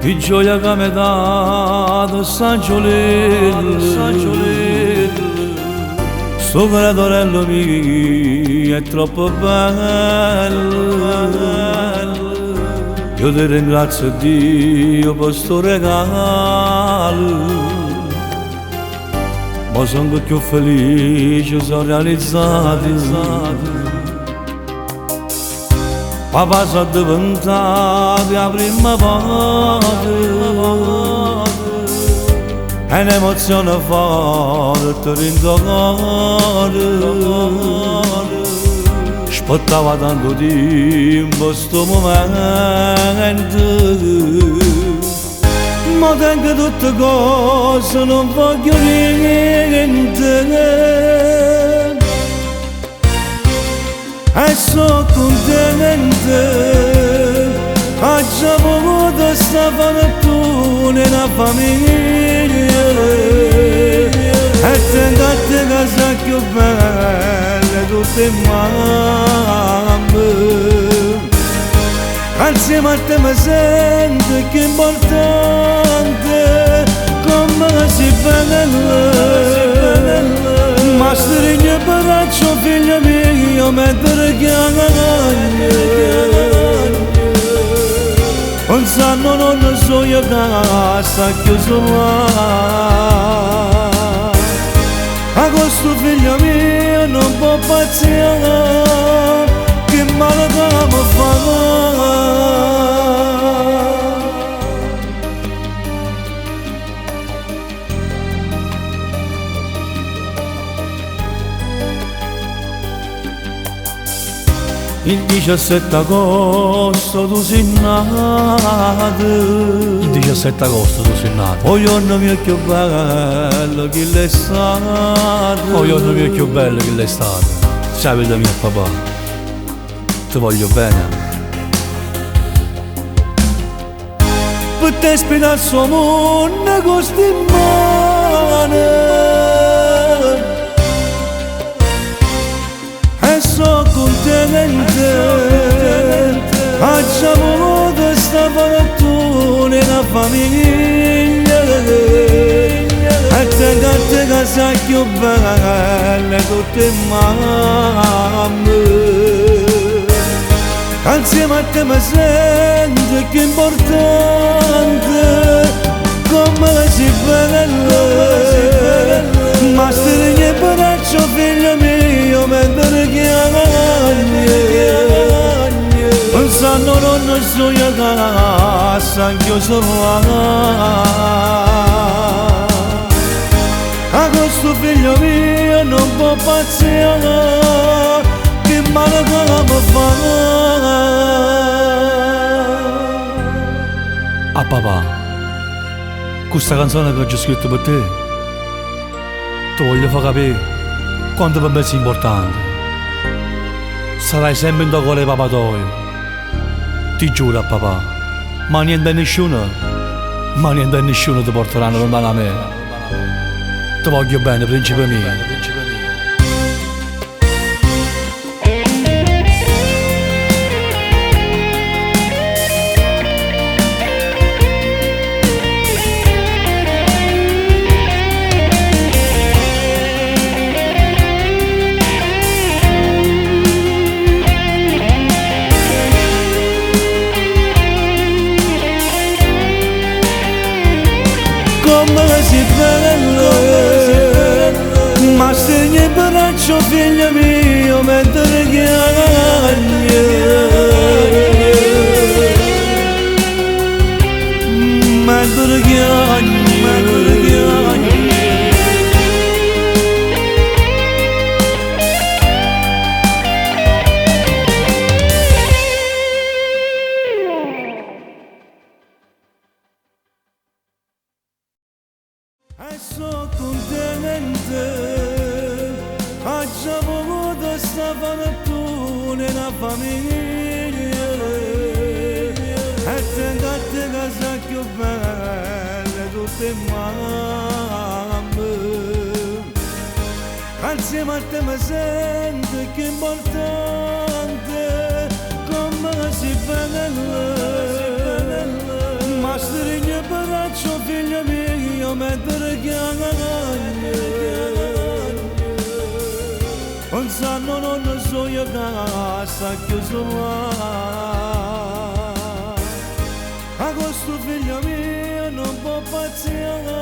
di gioia che mi dà San Giolillo, sto creatorello mio è troppo bello. Io ti ringrazio Dio per sto regalo, ma sono più felice, sono realizzato. Papà sono diventato la prima volta, è un'emozione forte dentro il cuore. Aspettava tanto tempo sto momento, ma tengo tutte cose, non voglio niente. E sono contenta, ho già avuto sta fortuna nella famiglia. E tengo a te casa più bella, tutte mamme. Insieme a te mi sento che è importante, come si bella. Ma stringi il braccio figlio mio, mentre chiagna. Un sanno non so io casa chiuso là. A questo figlio mio non può paziare, che male che mi fa. Il 17 agosto tu sei nato, Il 17 agosto tu sei nato, o giorno mio più bello che l'è stato. il giorno mio più bello che l'è stato. Sai vita mia papà, ti voglio bene. Per te spiegare il suo mondo con sti mani, e so contenta, ho già avuto sta fortuna nella famiglia. E tengo a te casa più bella, tutte mamme. Insieme a te mi sento che è importante, come si bella. Ma stringi il braccio figlio mio, mentre chiagna. Un sanno non so io casa chiuso là. A questo figlio mio non può paziare, che male che mi fa. Ah papà, questa canzone che ho scritto per te, ti voglio far capire quanto per me sia importante. Sarai sempre in tuo cuore papà tuo, ti giuro papà, ma niente e nessuno ti porteranno lontano da me. Ti voglio bene, principe mio. Come si bella, ma stringi il braccio figlio mio, mentre chiagna. Mentre chiagna. E sono contenta, ho già avuto sta fortuna nella famiglia. E tengo a te casa più bella, tutte mamme. Insieme a te mi sento che è importante, come si bella. Ma με τρεγιάνια on sanno non so io casa chiusola agosto figlio mio non può paziare